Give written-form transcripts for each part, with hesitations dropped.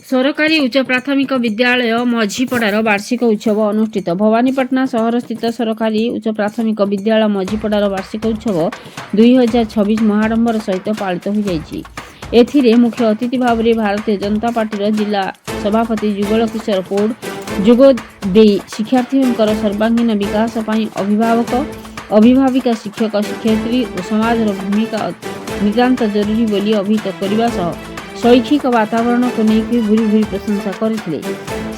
सरकारी उच्च प्राथमिक विद्यालय मझीपड़ार वार्षिक उत्सव अनुष्ठित। भवानीपाटना सहर स्थित सरकारी उच्च प्राथमिक विद्यालय मझीपड़ार वार्षिक उत्सव 2026 महाडंबर सहित पालित हो जाइछि। एथिरे मुख्य अतिथि भाव में भारतीय जनता पार्टी जिला सभापति जुगल किशोर पौड़ जोग देई शिक्षार्थींकर सर्वांगीन विकास पई अभिभावक अभिभाविका शिक्षक शिक्षयित्री और समाज भूमिका नितांत जरूरी बोली अभिहित करने सह शैक्षिक वातावरण को लेकर भूरी भूरी प्रशंसा करते।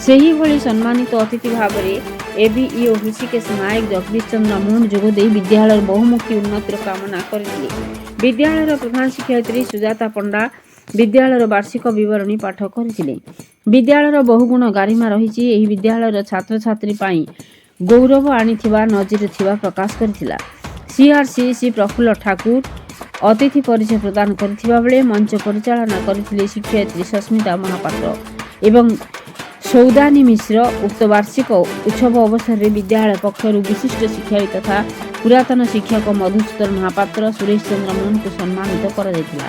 सही भली सम्मानित अतिथि भाव में एबीई और ऋषिकेश नायक जगदीश चंद्र मोहन जोगदे विद्यालय बहुमुखी उन्नतिर कामना करते। विद्यालय प्रधान शिक्षयित्री सुजाता पंडा विद्यालय वार्षिक विवरणी पाठ करते। विद्यालय बहुगुण गारिमा रही एही विद्यालय छात्र छात्री पाई गौरव आनिथिबा नजीर थिबा प्रकाश करथिला। सीआरसी श्री प्रफुल्ल ठाकुर अतिथि परिचय प्रदान करथिबा बेले मंच परिचालना करथिले शिक्षयित्री सस्मिता महापात्र एवं सौदानी मिश्र। उक्त वार्षिक उत्सव अवसर में विद्यालय पक्षर विशिष्ट शिक्षाविद तथा पुरातन शिक्षक मधुसूदन महापात्र सुरेश चंद्र मोहन को सम्मानित करा।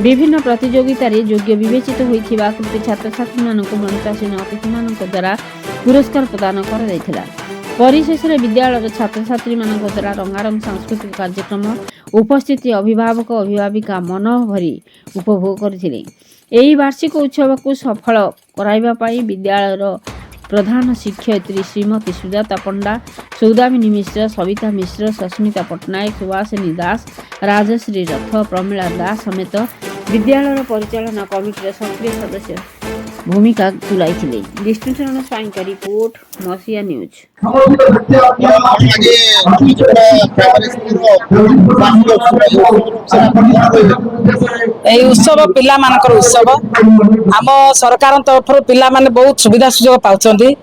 विभिन्न प्रतियोगिता योग्य विवेचित होइथिबा कृति छात्र छात्री मानक मंचासीन अतिथि मानक द्वारा पुरस्कार प्रदान करा। परिशेष विद्यालय छात्र छात्री मानक द्वारा रंगारंग सांस्कृतिक कार्यक्रम उपस्थित अभिभावक अभिभाविका मन भरी उपभोग करथिले। एही वार्षिक उत्सव को सफल कराइबा पाई विद्यालय प्रधान शिक्षयित्री श्रीमती सुजाता पंडा सौदामिनी मिश्र सविता मिश्र सस्मिता पट्टनायक सुभाषिनी दास राजश्री रथ प्रमिला दास समेत विद्यालय परिचालना कमिटी सक्रिय सदस्य भूमिका तुलाइथिले। विष्णुचरण स्वाईंका रिपोर्ट मसिया न्यूज। उत्सव पिला मानकर उत्सव आम सरकार तरफ पिला माने बहुत सुविधा सुजोग पाउछंती।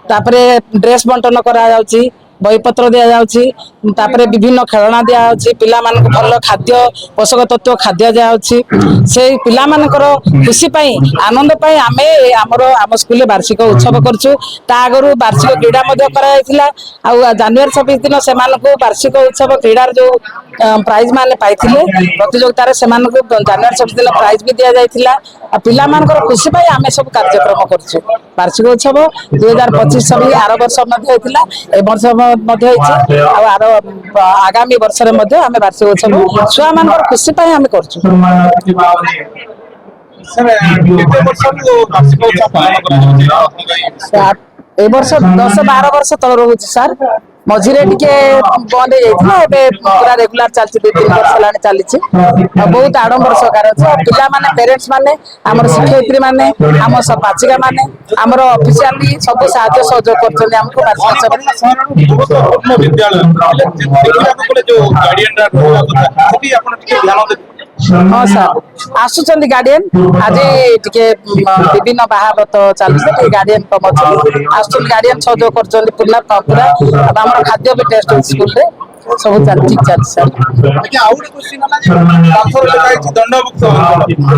तापरे ड्रेस बंटन करा जाउची, बहीपत्र दिया जाउची, तापरे विभिन्न खेलना दिया जाउची, पिला मानक भल खाद्य पोषक तत्व खाद्य दिया जाउची। से पिला मानकर खुशी पई आनंद पई आमे आम स्कूल वार्षिक उत्सव करछु। ता आगरु वार्षिक क्रीड़ा मध्ये करा जायतिला। आ जनवरी 26 दिन से वार्षिक उत्सव क्रीडार जो प्राइज माने पाइथिले प्रतियोगिता रे सेमानकु जनवरी 26 दिन प्राइज भी दिया जायतिला। आ पिला मानकर खुशी पई आमे सब कार्यक्रम करछु। वार्षिक उत्सव 2025 सभी आर वर्ष मध्ये होइतिला, ए वर्ष मध्ये होइछि। आ आगामी वर्ष रे मध्ये आमे वार्षिक उत्सव छुआ मानकर खुशी पई आमे करछु। ए वर्ष 10-12 वर्ष तल रहुछि सर। मझिरे टिके बंद हो जाइथिला, एबे पूरा रेगुलर चलछि। 2-3 वर्ष लाने चलिछि। बहुत आडंबर सरकार अछि। पिला माने पेरेंट्स माने हमर शिक्षयित्री माने हम सब पाचिका माने हमर ऑफिशियल भी सब साहाय्य सहयोग करछन हमको वार्षिक विद्यालय देखिबा को जो गार्डियन रा कथा सेठी आपण टिके ध्यान दे। हाँ सर आसुचंदी गार्डियन आज टिके विभिन्न बाहाव्रत चलछि। गार्डियन कम अछि आसुचंदी गार्डियन सहयोग करछन पूर्ण पूरा। अब हमर खाद्य भी टेस्ट स्कूल रे सब ठीक चल सर। अच्छा आउट क्वेश्चन ना ट्रांसफर लगाई दंड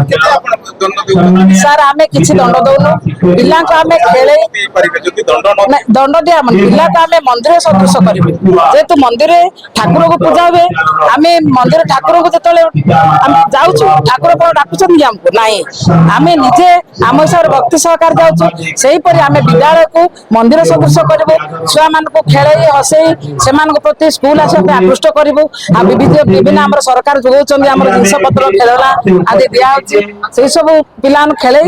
केते आपण दंड देउ सर। आमे किछि दंड दउनु पिला को आमे खेले परिबे जति दंड न दंड दिया मन पिला को आमे मंदिर सदृश करिवे। जेतु मंदिर ठाकुर को पूजा हुए आमे मंदिर ठाकुर को जतले हम जाउछु ठाकुर को डाकुछन हमको नाही आमे निजे आम सर भक्ति सहकार जाउछु। सेही परि आमे विद्यालय को मंदिर सदृश करबो। छुआ मान को खेले हसई सेमान को प्रति स्कूल आकृष्ट करू। आ विभिन्न आम सरकार जोगौन आम जिनस पत्र खेलना आदि दिया से सब पिला खेले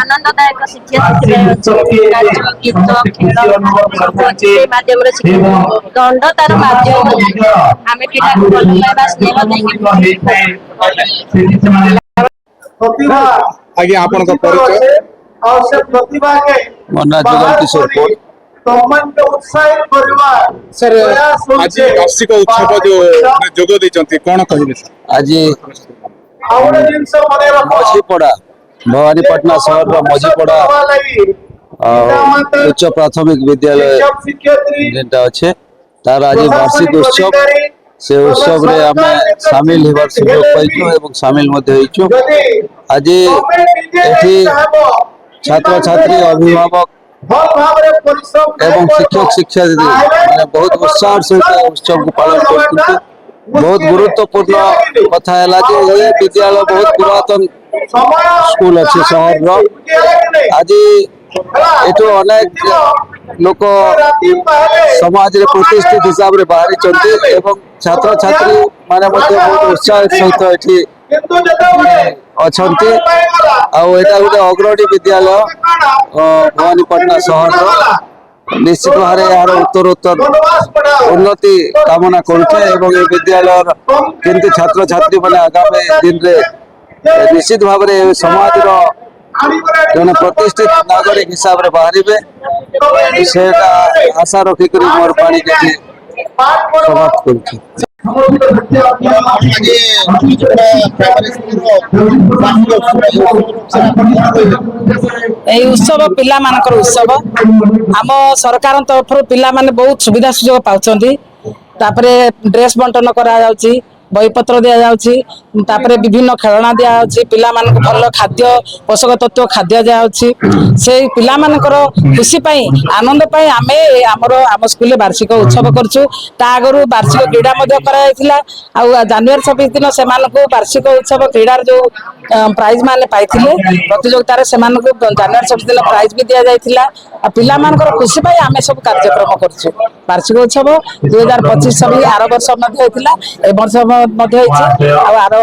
आनंददायक शिक्षा गीत खेल माध्यम दंड तार माध्यम आम पिला भल पाइबा स्नेह आगे आपण का परिचय जुगल किशोर पौड़ सर। आज वार्षिक उत्सव जो जोग देचंती कोन कहिबे सर? आज मझीपड़ा भवानीपाटना सहर मझीपड़ा उच्च प्राथमिक विद्यालय जेनटा अच्छे तार आज वार्षिक उत्सव से उत्सव रे आमे शामिल होबार सुयोग पाइछु एवं शामिल मध्ये होइछु। आज एठी छात्र छात्री अभिभावक एवं शिक्षक शिक्षा दीदी बहुत उत्साह सहित उत्सव को पालन करते। बहुत गुरुत्वपूर्ण कथा है ये विद्यालय बहुत पुरातन स्कूल अच्छे सहर आज एठू अनेक लोक समाज रे प्रतिष्ठित हिसाब रे बाहरी छात्र छात्री माने बहुत उत्साह सहित एठी अछंती आउ एटा गोटे अग्रणी विद्यालय भवानीपाटना सहर निश्चित भाव यार उत्तरोत्तर उन्नति कामना करुचे विद्यालय केमती छात्र छात्री मैंने आगामी दिन में निश्चित भाव समाज जन प्रतिष्ठित नागरिक हिसाब रे बाहर से आशा रखिक मोर पानी के समाप्त करुचे उत्सव पिला मानकर उत्सव आम सरकार तरफ पिला माने बहुत सुविधा सुजोग पाउछंती तापरे ड्रेस बंटन करा जाउची बहीपत्र दिया जाउची तापरे विभिन्न खेलना दिया जाउची पिला मानक भल खाद्य पोषक तत्व खाद्य दिया जाउची से पिला मानकर खुशी पई आनंद पई आमे हमरो आम स्कूल वार्षिक उत्सव करछु ता आगरु वार्षिक क्रीड़ा मध्ये करा जायतिला आ जनवरी 26 दिन से मानक वार्षिक उत्सव क्रीड़ा जो प्राइज माने पाइथिले प्रतियोगिता रे से मानक जनवरी 26 दिन प्राइज भी दिया जायतिला आ पिला मानकर खुशी पई आमे सब कार्यक्रम करछु वार्षिक उत्सव 2025 सभी आर वर्ष मध्ये होइतिला ए वर्ष मध्ये होइछि आ आर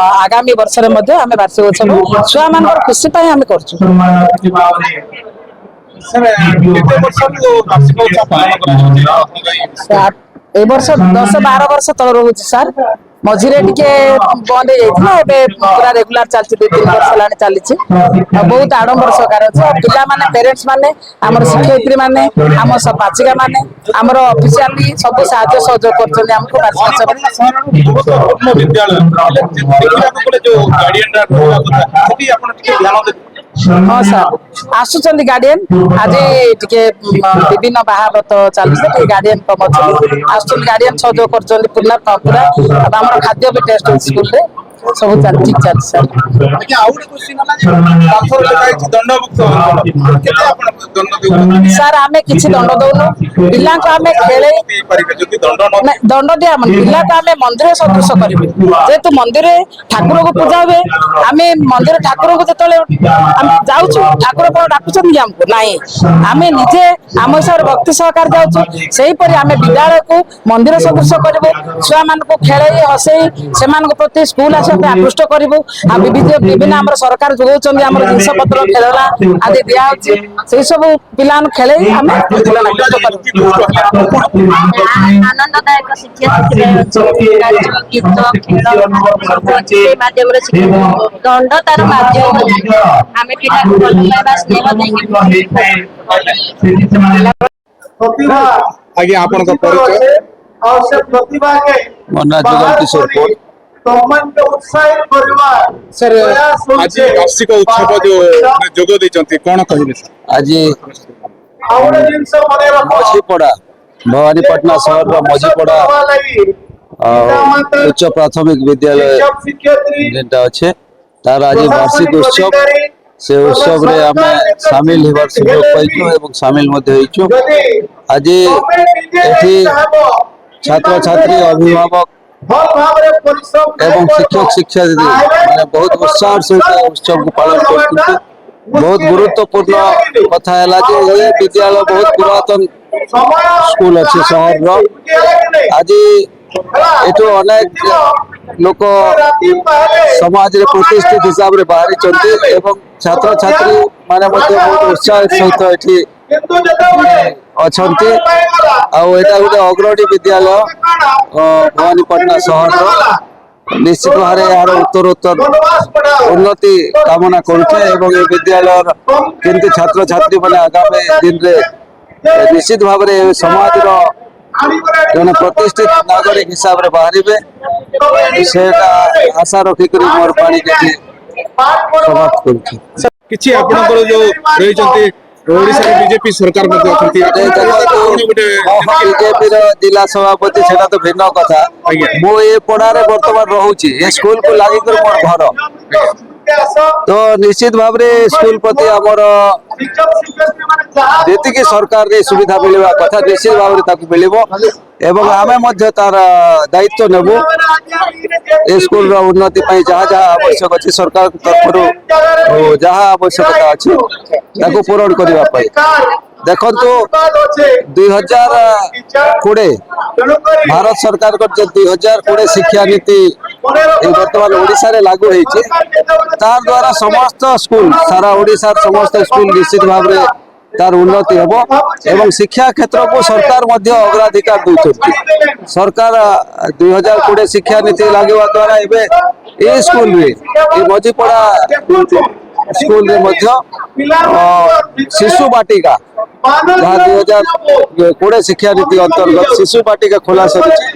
आगामी वर्ष रे मध्ये आमे वार्षिक उत्सव छुआ मानकर खुशी पई आमे करछु ए वर्ष 10-12 वर्ष तल रहुछि सर मझिरे टिके बंद हो पूरा रेगुलर चलछि 2-3 वर्ष लाने चलछि बहुत आडंबर सरकार अछि पिला माने पेरेंट्स माने हमर शिक्षयित्री माने हम सब पाचिका माने हमर ऑफिशियली सब सहायता सहयोग करछन हमको गुरुत्वपूर्ण विद्यालय जो गार्डियन हाँ सर आसुचंदी गार्डियन आज टिके विभिन्न बाहाव्रत चलछि गार्डियन कम अछि आसुचंदी गार्डियन सहयोग करछन पूरा हमर खाद्य भी टेस्ट होछि स्कूल रे सब चल ठीक चल सर सर आमे किछि दंड दउनु पिला को आमे खेले दंड दिया मन पिला को आमे मंदिर सदृश करिवे जेतु मंदिर ठाकुर को पूजा हुए आमे मंदिर ठाकुर को जतले हम जाउछु ठाकुर पर डाकुछन हमको नाही आमे निजे आम हिसाब भक्ति सहकार जाउछु सेही परि आमे विद्यालय को मंदिर सदृश करबो छुआ मान को खेले हसे से मान को प्रति स्कूल आकृष्ट करू आ विभिन्न आम सरकार जोगाउछन आम जिनस पत्र खेलना आदि दिया से सब पिला खेले आम आनंददायक शिक्षा गीत खेल माध्यम दंड तार माध्यम आम पिला भल पाइबा स्नेह आज्ञा आपन परिचय और से प्रतिभा के मन्ना जुगल किशोर कोल उत्साहित करवा सर आज वार्षिक उत्सव जो जोग देचंती कोन कहिबे आज आउडे जिंस मने रखो मझीपड़ा भवानीपाटना सहर रो मझीपड़ा उच्च प्राथमिक विद्यालय जेंटा अच्छे तार आज वार्षिक उत्सव से उत्सव रे आमे शामिल होबार सुयोग पाइछु एवं शामिल मध्ये होइछु आज एठी छात्र छात्री अभिभावक एवं शिक्षक शिक्षा दीदी मैंने बहुत उत्साह सहित उत्सव को पालन करते बहुत गुरुत्वपूर्ण कथा है ये विद्यालय बहुत पुरातन स्कूल अच्छे सहर आज एठू अनेक लोक समाज रे प्रतिष्ठित हिसाब रे बाहरी छात्र छात्री माने बहुत उत्साह सहित एठी अछंती आउ एटा गोटे अग्रणी विद्यालय भवानीपाटना सहर निश्चित भाव यार उत्तरोत्तर उन्नति कामना करुचे विद्यालय केमती छात्र छात्री मैंने आगामी दिन में निश्चित भाव समाज जन प्रतिष्ठित नागरिक हिसाब रे बाहर से आशा रखिक मोर पानी के समाप्त करुचे किछि आपनकर जो रहिचंती ओडिसा बीजेपी सरकार मध्ये अछंती बीजेपी जिला सभापति सेटा तो भिन्न कथा मो ये पढ़ा रे वर्तमान रहूची ए स्कूल को लागि कर मोर घर तो निश्चित भाव रे स्कूल प्रति हमर जेति की सरकार रे सुविधा मिलवा कथा निश्चित भाव रे ताकू मिलिबो ଏବଂ ଆମେ ମଧ୍ୟ ତାର ଦାୟିତ୍ୱ ନେବୁ ଏ ସ୍କୁଲର ଉନ୍ନତି ପାଇଁ ଯାହା ଯାହା ଆବଶ୍ୟକ ଅଛି ସରକାରଙ୍କ ତରଫରୁ ଯାହା ଆବଶ୍ୟକତା ଅଛି ତାକୁ ପୂରଣ କରିବା ପାଇଁ। ଦେଖନ୍ତୁ 2020 ଭାରତ ସରକାରଙ୍କ जो 2020 ଶିକ୍ଷା ନୀତି ବର୍ତ୍ତମାନ ଓଡ଼ିଶାରେ ଲାଗୁ ହେଇଛି ତା ଦ୍ୱାରା ସମସ୍ତ ସ୍କୁଲ ସାରା ଓଡ଼ିଶାର ସମସ୍ତ ସ୍କୁଲ ନିଶ୍ଚିତ ଭାବରେ तार उन्नति हम एवं शिक्षा क्षेत्र को सरकार मध्य अग्राधिकार देउछथि। सरकार 2020 शिक्षा नीति लागवा द्वारा एबे ए स्कूल रे ए मजीपड़ा स्कूल रे मध्य शिशु बाटिका जहाँ 2020 शिक्षा नीति अंतर्गत शिशु बाटिका खोला सरिछि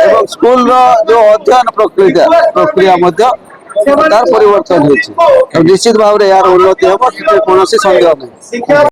एवं स्कूल रो जो अध्ययन प्रक्रिया मध्य तार परिवर्तन होछि। निश्चित भाव रे यार उन्नति हम कौन संदेह नहीं।